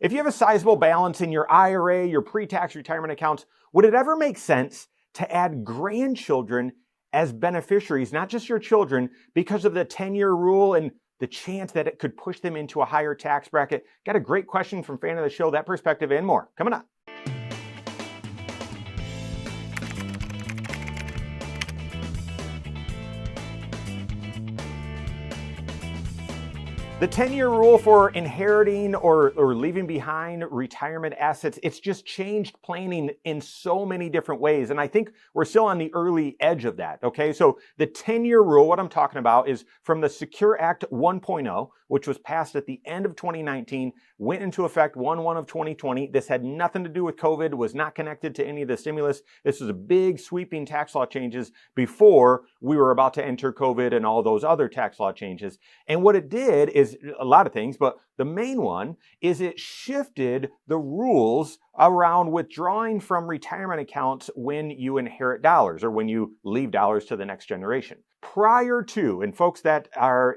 If you have a sizable balance in your IRA, your pre-tax retirement accounts, would it ever make sense to add grandchildren as beneficiaries, not just your children, because of the 10-year rule and the chance that it could push them into a higher tax bracket? Got a great question from fan of the show, that perspective and more coming up. The 10-year rule for inheriting or leaving behind retirement assets, it's just changed planning in so many different ways. And I think we're still on the early edge of that, okay? So the 10-year rule, what I'm talking about is from the Secure Act 1.0, which was passed at the end of 2019, went into effect 1/1 of 2020. This had nothing to do with COVID, was not connected to any of the stimulus. This was a big sweeping tax law changes before we were about to enter COVID and all those other tax law changes. And what it did is a lot of things, but the main one is it shifted the rules around withdrawing from retirement accounts when you inherit dollars or when you leave dollars to the next generation. Prior to, and folks that are,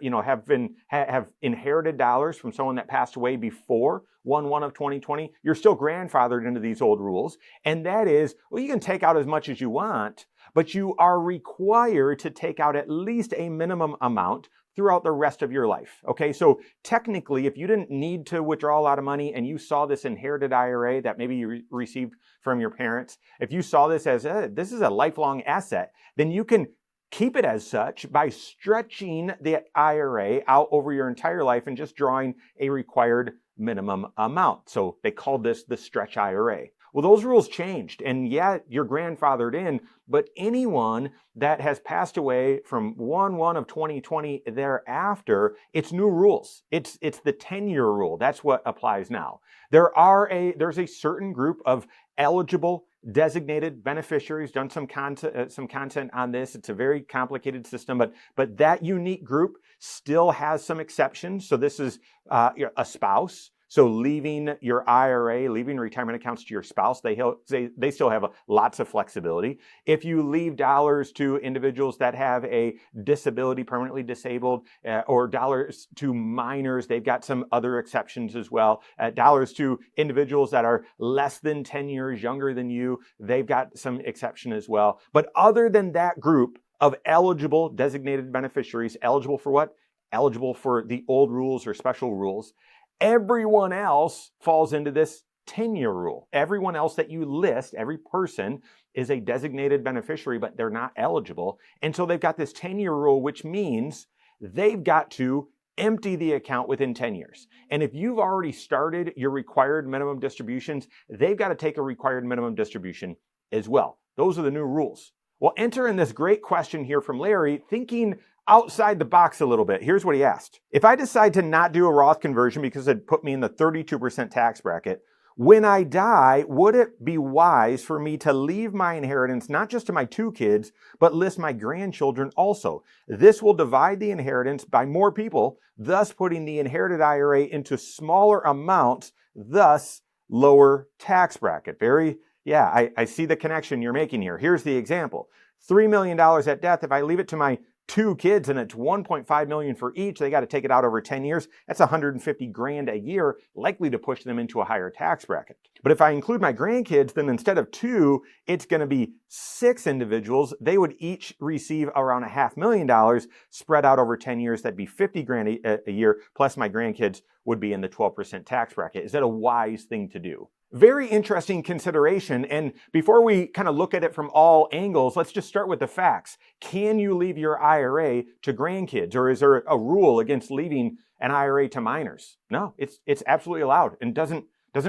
have inherited dollars from someone that passed away before 1/1 of 2020, you're still grandfathered into these old rules. And that is, well, you can take out as much as you want, but you are required to take out at least a minimum amount throughout the rest of your life. Okay, so technically, if you didn't need to withdraw a lot of money and you saw this inherited IRA that maybe you received from your parents, if you saw this as this is a lifelong asset, then you can keep it as such by stretching the IRA out over your entire life and just drawing a required minimum amount. So they called this the stretch IRA. Well, those rules changed, and yet you're grandfathered in, but anyone that has passed away from 1/1 of 2020 thereafter, it's new rules. It's the 10-year rule. That's what applies now. There's a certain group of eligible designated beneficiaries. Done some content on this. It's a very complicated system, but that unique group still has some exceptions. So this is a spouse. So leaving your IRA, leaving retirement accounts to your spouse, they still have lots of flexibility. If you leave dollars to individuals that have a disability, permanently disabled, or dollars to minors, they've got some other exceptions as well. Dollars to individuals that are less than 10 years younger than you, they've got some exception as well. But other than that group of eligible designated beneficiaries, eligible for what? Eligible for the old rules or special rules. Everyone else falls into this 10-year rule. Everyone else that you list, every person is a designated beneficiary, but they're not eligible. And so they've got this 10-year rule, which means they've got to empty the account within 10 years. And if you've already started your required minimum distributions, they've got to take a required minimum distribution as well. Those are the new rules. Well, enter in this great question here from Larry, thinking outside the box a little bit. Here's what he asked. If I decide to not do a Roth conversion because it put me in the 32% tax bracket, when I die, would it be wise for me to leave my inheritance not just to my 2 kids, but list my grandchildren also? This will divide the inheritance by more people, thus putting the inherited IRA into smaller amounts, thus lower tax bracket. I see the connection you're making here. Here's the example. $3 million at death. If I leave it to my 2 kids and it's $1.5 million for each, they got to take it out over 10 years. That's $150,000 a year, likely to push them into a higher tax bracket. But if I include my grandkids, then instead of 2, it's going to be 6 individuals. They would each receive around $500,000 spread out over 10 years. That'd be $50,000 a year, plus my grandkids would be in the 12% tax bracket. Is that a wise thing to do? Very interesting consideration. And before we kind of look at it from all angles, let's just start with the facts. Can you leave your IRA to grandkids, or is there a rule against leaving an IRA to minors? No, it's absolutely allowed and doesn't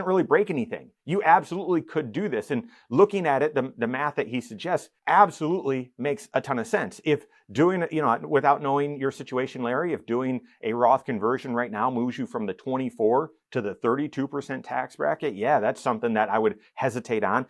really break anything. You absolutely could do this. And looking at it, the math that he suggests absolutely makes a ton of sense. If doing it, without knowing your situation, Larry, if doing a Roth conversion right now moves you from the 24 to the 32% tax bracket, yeah, that's something that I would hesitate on.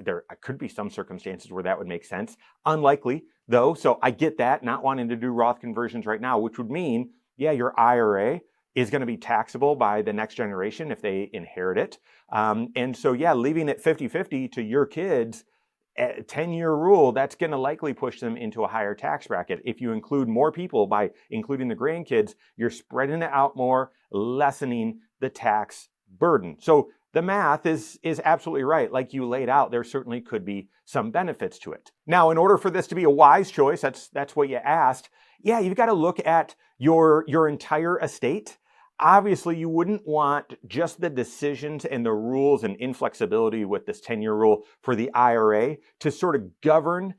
There could be some circumstances where that would make sense. Unlikely, though, so I get that, not wanting to do Roth conversions right now, which would mean, yeah, your IRA is going to be taxable by the next generation if they inherit it. And so, yeah, leaving it 50-50 to your kids, 10-year rule, that's going to likely push them into a higher tax bracket. If you include more people by including the grandkids, you're spreading it out more, lessening the tax burden. So the math is absolutely right. Like you laid out, there certainly could be some benefits to it. Now, in order for this to be a wise choice, that's what you asked. Yeah, you've got to look at your entire estate. Obviously, you wouldn't want just the decisions and the rules and inflexibility with this 10-year rule for the IRA to sort of govern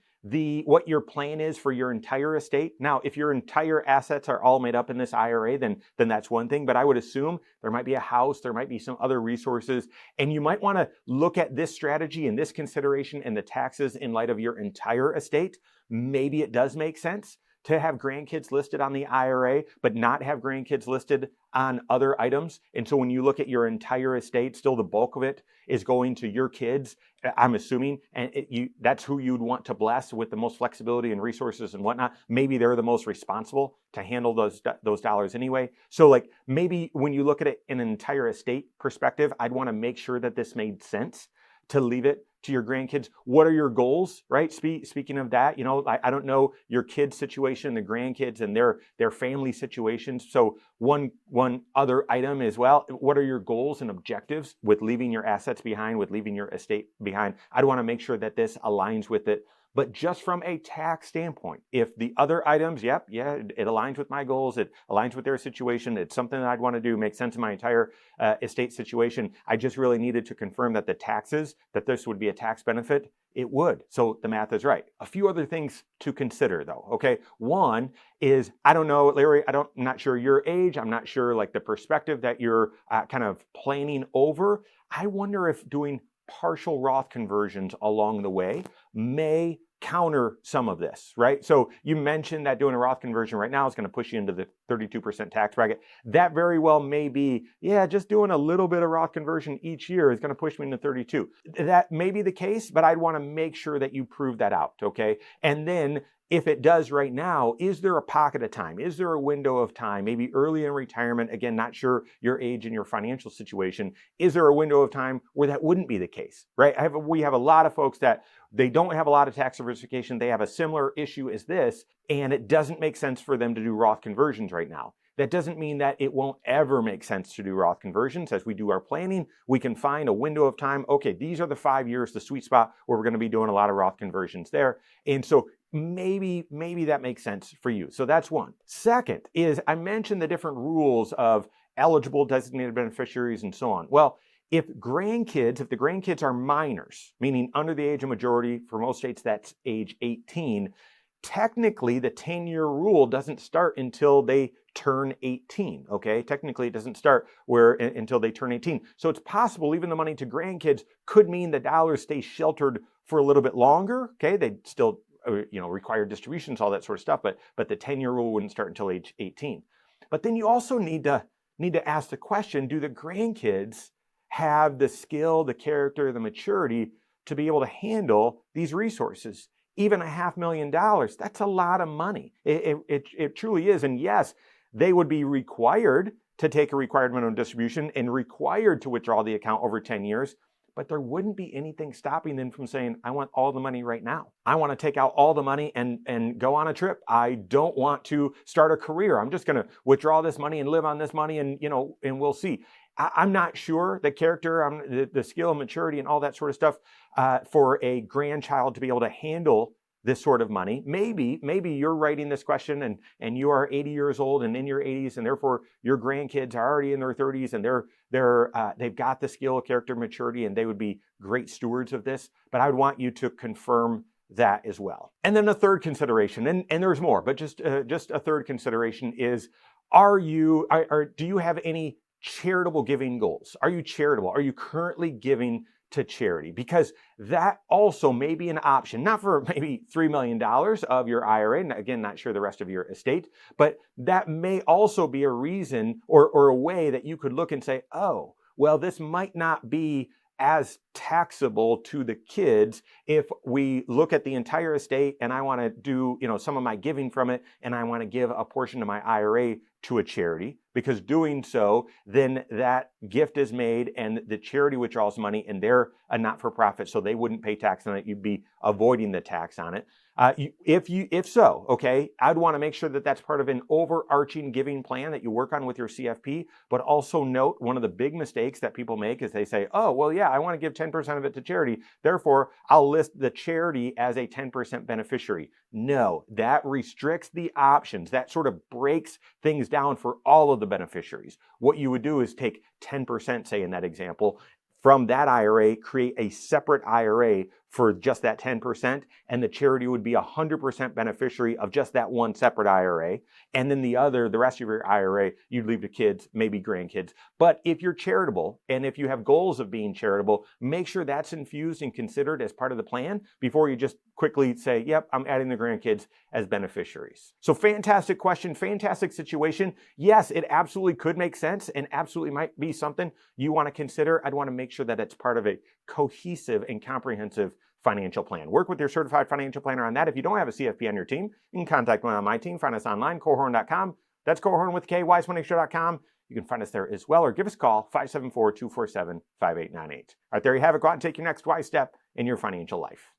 what your plan is for your entire estate. Now, if your entire assets are all made up in this IRA, then that's one thing. But I would assume there might be a house, there might be some other resources, and you might want to look at this strategy and this consideration and the taxes in light of your entire estate. Maybe it does make sense to have grandkids listed on the IRA, but not have grandkids listed on other items. And so when you look at your entire estate, still the bulk of it is going to your kids, I'm assuming, and that's who you'd want to bless with the most flexibility and resources and whatnot. Maybe they're the most responsible to handle those dollars anyway. So like maybe when you look at it in an entire estate perspective, I'd want to make sure that this made sense to leave it to your grandkids. What are your goals, right? Speaking of that, I don't know your kids' situation, the grandkids and their family situations. So one other item as well, what are your goals and objectives with leaving your assets behind, with leaving your estate behind? I'd want to make sure that this aligns with it. But just from a tax standpoint, if the other items, it aligns with my goals, it aligns with their situation, it's something that I'd want to do, makes sense in my entire estate situation, I just really needed to confirm that the taxes, that this would be a tax benefit, it would. So the math is right. A few other things to consider though, okay? One is, I don't know, Larry, I'm not sure your age, I'm not sure like the perspective that you're kind of planning over. I wonder if doing partial Roth conversions along the way may counter some of this, right? So you mentioned that doing a Roth conversion right now is going to push you into the 32% tax bracket. That very well may be, just doing a little bit of Roth conversion each year is going to push me into 32. That may be the case, but I'd want to make sure that you prove that out, okay? And then if it does right now, is there a pocket of time? Is there a window of time, maybe early in retirement? Again, not sure your age and your financial situation. Is there a window of time where that wouldn't be the case, right? We have a lot of folks that they don't have a lot of tax diversification. They have a similar issue as this, and it doesn't make sense for them to do Roth conversions right now. That doesn't mean that it won't ever make sense to do Roth conversions. As we do our planning, we can find a window of time. Okay, these are the 5 years, the sweet spot where we're going to be doing a lot of Roth conversions there. And so maybe that makes sense for you. So that's one. Second is I mentioned the different rules of eligible designated beneficiaries and so on. Well, if the grandkids are minors, meaning under the age of majority, for most states that's age 18, technically the 10-year rule doesn't start until they turn 18, okay? Technically it doesn't start until they turn 18. So it's possible even the money to grandkids could mean the dollars stay sheltered for a little bit longer, okay? They still require distributions, all that sort of stuff, but the 10-year rule wouldn't start until age 18. But then you also need to ask the question, do the grandkids have the skill, the character, the maturity to be able to handle these resources? Even $500,000, that's a lot of money. It truly is. And yes, they would be required to take a required minimum distribution and required to withdraw the account over 10 years. But there wouldn't be anything stopping them from saying, I want all the money right now. I want to take out all the money and go on a trip. I don't want to start a career. I'm just going to withdraw this money and live on this money and we'll see. I'm not sure the character, the skill, maturity, and all that sort of stuff for a grandchild to be able to handle this sort of money. Maybe you're writing this question and you are 80 years old and in your 80s, and therefore your grandkids are already in their 30s and they've got the skill, character, maturity, and they would be great stewards of this. But I would want you to confirm that as well. And then a third consideration, and there's more, but just a third consideration is, do you have any charitable giving goals? Are you charitable? Are you currently giving to charity? Because that also may be an option, not for maybe $3 million of your IRA, and again, not sure the rest of your estate, but that may also be a reason or a way that you could look and say, oh, well, this might not be as taxable to the kids if we look at the entire estate and I want to do, some of my giving from it and I want to give a portion of my IRA to a charity, because doing so, then that gift is made and the charity withdraws money, and they're a not-for-profit, so they wouldn't pay tax on it. You'd be avoiding the tax on it. If so, okay, I'd want to make sure that that's part of an overarching giving plan that you work on with your CFP, but also note one of the big mistakes that people make is they say, oh, well, yeah, I want to give 10% of it to charity. Therefore, I'll list the charity as a 10% beneficiary. No, that restricts the options. That sort of breaks things down for all of the beneficiaries. What you would do is take 10%, say in that example, from that IRA, create a separate IRA for just that 10%, and the charity would be 100% beneficiary of just that one separate IRA. And then the rest of your IRA, you'd leave to kids, maybe grandkids. But if you're charitable, and if you have goals of being charitable, make sure that's infused and considered as part of the plan before you just quickly say, yep, I'm adding the grandkids as beneficiaries. So fantastic question, fantastic situation. Yes, it absolutely could make sense and absolutely might be something you want to consider. I'd want to make sure that it's part of a cohesive and comprehensive financial plan. Work with your certified financial planner on that. If you don't have a CFP on your team, you can contact one on my team. Find us online, Korhorn.com. That's Korhorn with K, wisemoneyextra.com. You can find us there as well, or give us a call, 574-247-5898. All right, there you have it. Go out and take your next wise step in your financial life.